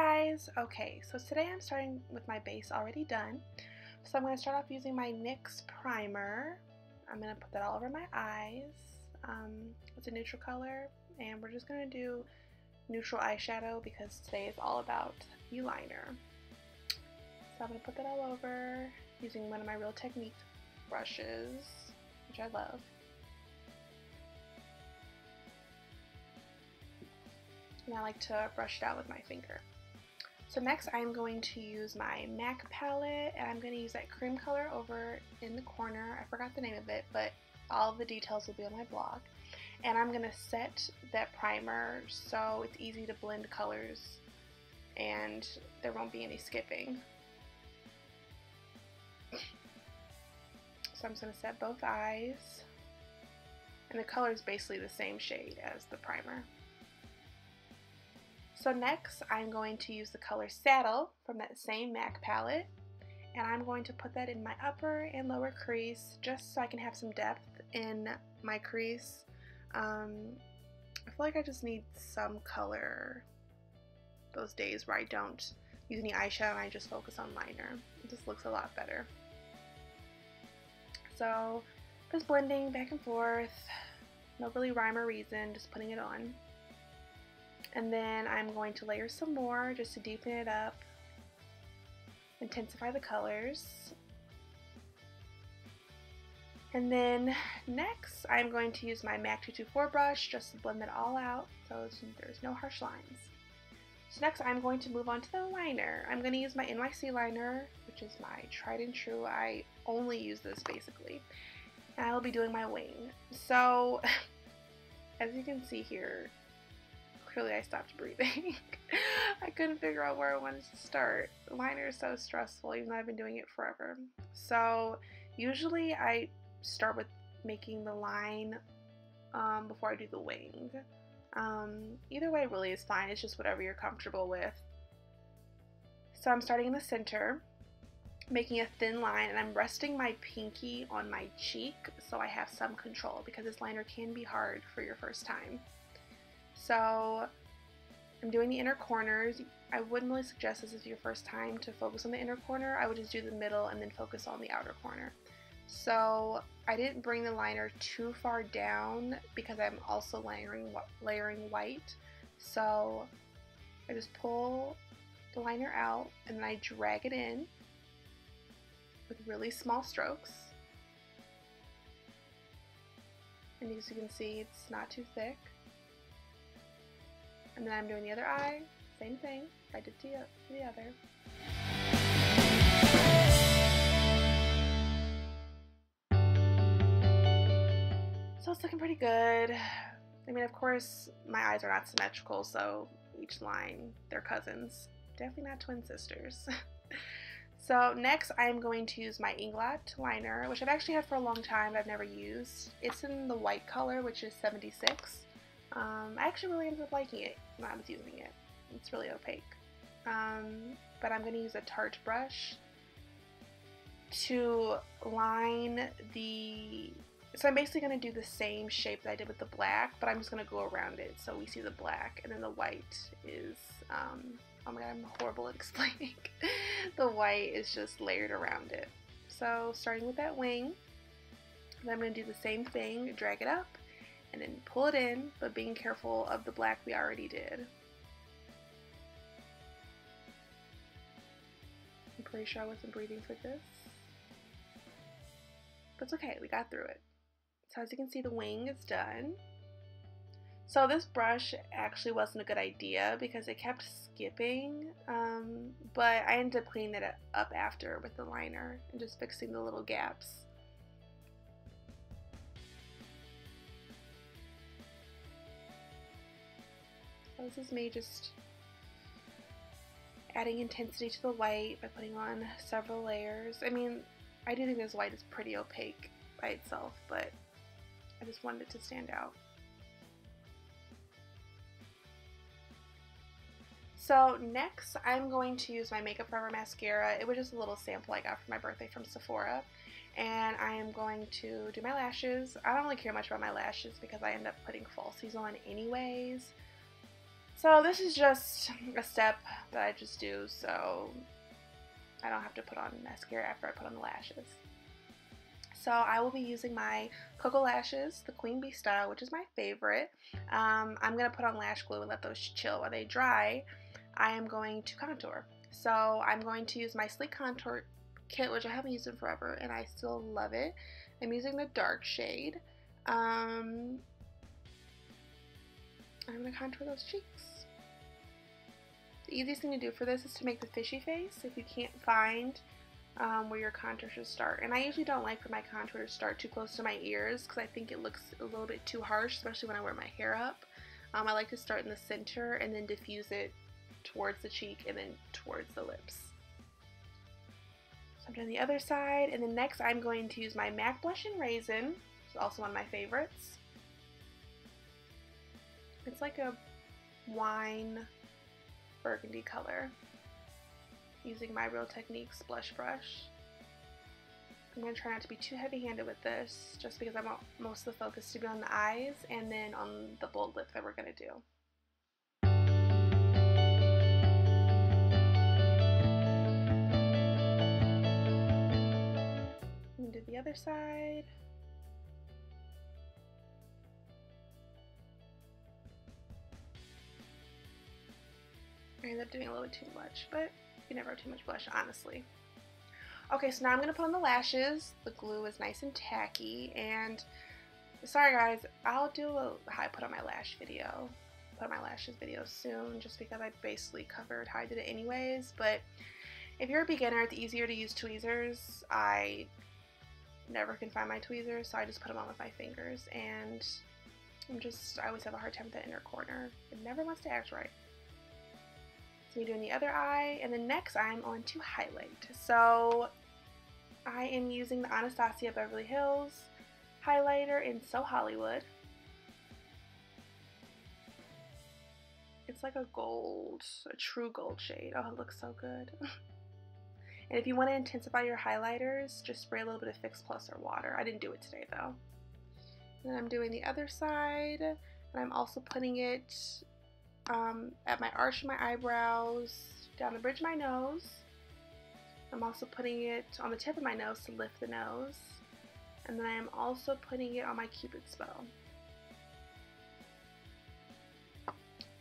Guys, okay, so today I'm starting with my base already done. So I'm going to start off using my NYX primer. I'm going to put that all over my eyes. It's a neutral color, and we're just going to do neutral eyeshadow because today is all about eyeliner. So I'm going to put that all over using one of my Real Technique brushes, which I love. And I like to brush it out with my finger. So next I'm going to use my MAC palette, and I'm going to use that cream color over in the corner. I forgot the name of it, but all the details will be on my blog. And I'm going to set that primer so it's easy to blend colors and there won't be any skipping. So I'm just going to set both eyes, and the color is basically the same shade as the primer. So next I'm going to use the color Saddle from that same MAC palette, and I'm going to put that in my upper and lower crease just so I can have some depth in my crease. I feel like I just need some color those days where I don't use any eyeshadow and I just focus on liner. It just looks a lot better. So just blending back and forth, no really rhyme or reason, just putting it on. And then I'm going to layer some more just to deepen it up, intensify the colors. And then next I'm going to use my MAC 224 brush just to blend it all out so there's no harsh lines. So next I'm going to move on to the liner. I'm going to use my NYC liner, which is my tried and true. I only use this basically. And I'll be doing my wing. So as you can see here, clearly I stopped breathing. I couldn't figure out where I wanted to start. Liner is so stressful, even though I've been doing it forever. So usually I start with making the line before I do the wing. Either way really is fine, it's just whatever you're comfortable with. So I'm starting in the center, making a thin line, and I'm resting my pinky on my cheek so I have some control because this liner can be hard for your first time. So I'm doing the inner corners. I wouldn't really suggest this if your first time to focus on the inner corner. I would just do the middle and then focus on the outer corner. So I didn't bring the liner too far down because I'm also layering white. So I just pull the liner out and then I drag it in with really small strokes. And as you can see, it's not too thick. And then I'm doing the other eye, same thing, I did to the other. So it's looking pretty good. I mean, of course, my eyes are not symmetrical, so each line, they're cousins. Definitely not twin sisters. So next I'm going to use my Inglot liner, which I've actually had for a long time but I've never used. It's in the white color, which is 76. I actually really ended up liking it when I was using it. It's really opaque. But I'm going to use a Tarte brush to line the... So I'm basically going to do the same shape that I did with the black, but I'm just going to go around it so we see the black, and then the white is... oh my god, I'm horrible at explaining. The white is just layered around it. So starting with that wing, then I'm going to do the same thing, drag it up, and then pull it in, but being careful of the black we already did. I'm pretty sure I wasn't breathing for this. But it's okay, we got through it. So as you can see, the wing is done. So this brush actually wasn't a good idea because it kept skipping, but I ended up cleaning it up after with the liner and just fixing the little gaps. So this is me just adding intensity to the white by putting on several layers. I mean, I do think this white is pretty opaque by itself, but I just wanted it to stand out. So next I'm going to use my Makeup Forever mascara. It was just a little sample I got for my birthday from Sephora, and I am going to do my lashes. I don't really care much about my lashes because I end up putting falsies on anyways. So this is just a step that I just do so I don't have to put on mascara after I put on the lashes. So I will be using my Cocoa Lashes, the Queen Bee style, which is my favorite. I'm going to put on lash glue and let those chill. While they dry, I am going to contour. So I'm going to use my Sleek Contour Kit, which I haven't used in forever, and I still love it. I'm using the dark shade. I'm going to contour those cheeks. The easiest thing to do for this is to make the fishy face if you can't find where your contour should start. And I usually don't like for my contour to start too close to my ears because I think it looks a little bit too harsh, especially when I wear my hair up. I like to start in the center and then diffuse it towards the cheek and then towards the lips. So I'm doing the other side, and then next I'm going to use my MAC Blush in Raisin, which is also one of my favorites. It's like a wine burgundy color. Using my Real Techniques blush brush. I'm going to try not to be too heavy-handed with this, just because I want most of the focus to be on the eyes and then on the bold lip that we're going to do. I'm going to do the other side. I ended up doing a little bit too much, but you never have too much blush, honestly. Okay, so now I'm going to put on the lashes. The glue is nice and tacky, and sorry guys, I'll do a how I put on my lash video, put on my lashes video soon, just because I basically covered how I did it anyways. But if you're a beginner, it's easier to use tweezers. I never can find my tweezers, so I just put them on with my fingers, and I always have a hard time with that inner corner. It never wants to act right. So I'm doing the other eye, and then next I'm on to highlight. So I am using the Anastasia Beverly Hills highlighter in So Hollywood. It's like a gold, a true gold shade. Oh, it looks so good. And if you want to intensify your highlighters, just spray a little bit of Fix Plus or water. I didn't do it today though. And then I'm doing the other side, and I'm also putting it at my arch of my eyebrows, down the bridge of my nose. I'm also putting it on the tip of my nose to lift the nose. And then I am also putting it on my Cupid's bow.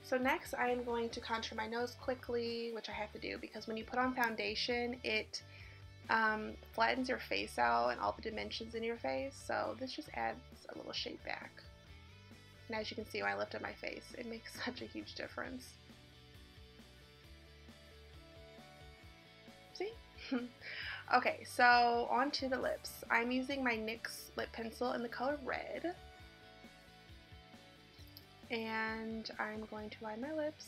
So next I am going to contour my nose quickly, which I have to do because when you put on foundation, it flattens your face out and all the dimensions in your face. So this just adds a little shape back. And as you can see, when I lift up my face, it makes such a huge difference. See? Okay, so on to the lips. I'm using my NYX lip pencil in the color Red. And I'm going to line my lips.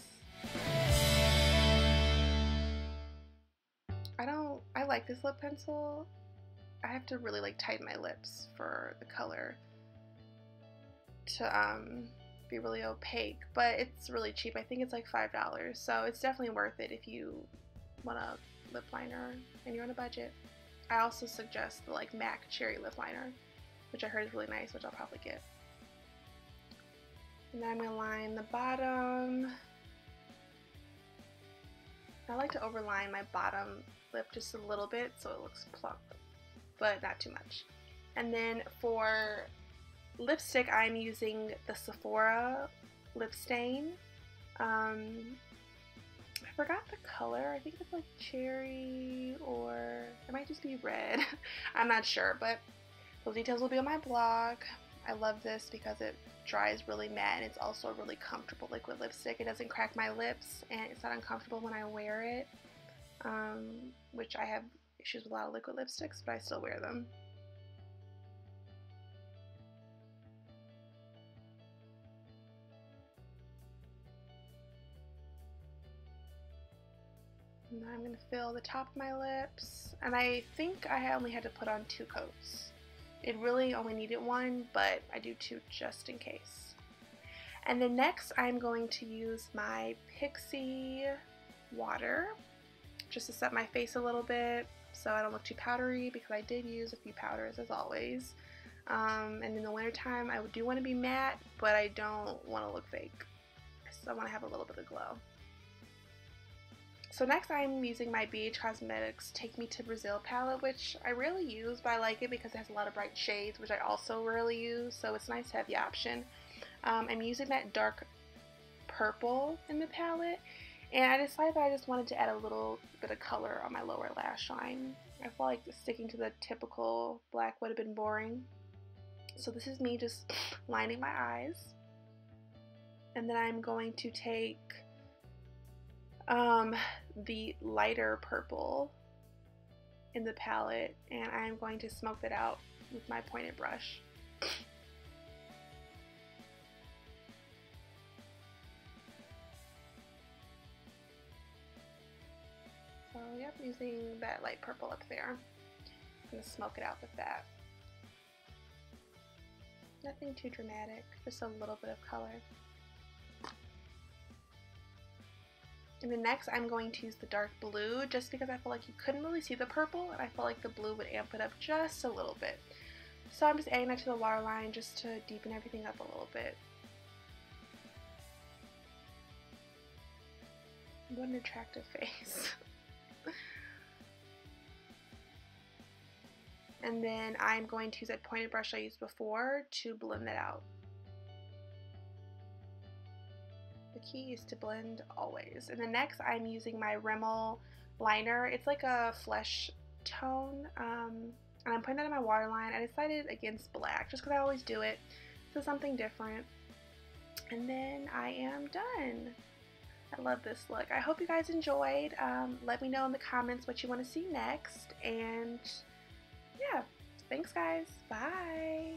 I like this lip pencil. I have to really like tighten my lips for the color to be really opaque, but it's really cheap. I think it's like $5, so it's definitely worth it if you want a lip liner and you're on a budget. I also suggest the like MAC Cherry lip liner, which I heard is really nice, which I'll probably get. And then I'm going to line the bottom. I like to overline my bottom lip just a little bit so it looks plump, but not too much. And then for lipstick, I'm using the Sephora lip stain. I forgot the color. I think it's like cherry, or it might just be red. I'm not sure, but those details will be on my blog. I love this because it dries really matte, and it's also a really comfortable liquid lipstick. It doesn't crack my lips, and it's not uncomfortable when I wear it, which I have issues with a lot of liquid lipsticks, but I still wear them. And now I'm going to fill the top of my lips, and I think I only had to put on 2 coats. It really only needed 1, but I do 2 just in case. And then next I'm going to use my Pixie water just to set my face a little bit so I don't look too powdery, because I did use a few powders as always. And in the wintertime I do want to be matte, but I don't want to look fake. So I want to have a little bit of glow. So next I'm using my BH Cosmetics Take Me to Brazil palette, which I rarely use, but I like it because it has a lot of bright shades, which I also rarely use, so it's nice to have the option. I'm using that dark purple in the palette, and I decided that I just wanted to add a little bit of color on my lower lash line. I feel like sticking to the typical black would have been boring. So this is me just lining my eyes. And then I'm going to take the lighter purple in the palette, and I'm going to smoke that out with my pointed brush. So yep, using that light purple up there. I'm going to smoke it out with that. Nothing too dramatic, just a little bit of color. And then next I'm going to use the dark blue, just because I feel like you couldn't really see the purple, and I felt like the blue would amp it up just a little bit. So I'm just adding that to the waterline just to deepen everything up a little bit. What an attractive face. And then I'm going to use that pointed brush I used before to blend that out. The key is to blend always. And then next I'm using my Rimmel liner. It's like a flesh tone, and I'm putting that in my waterline. I decided against black just because I always do it, so something different. And then I am done. I love this look. I hope you guys enjoyed. Let me know in the comments what you want to see next, and yeah, thanks guys. Bye.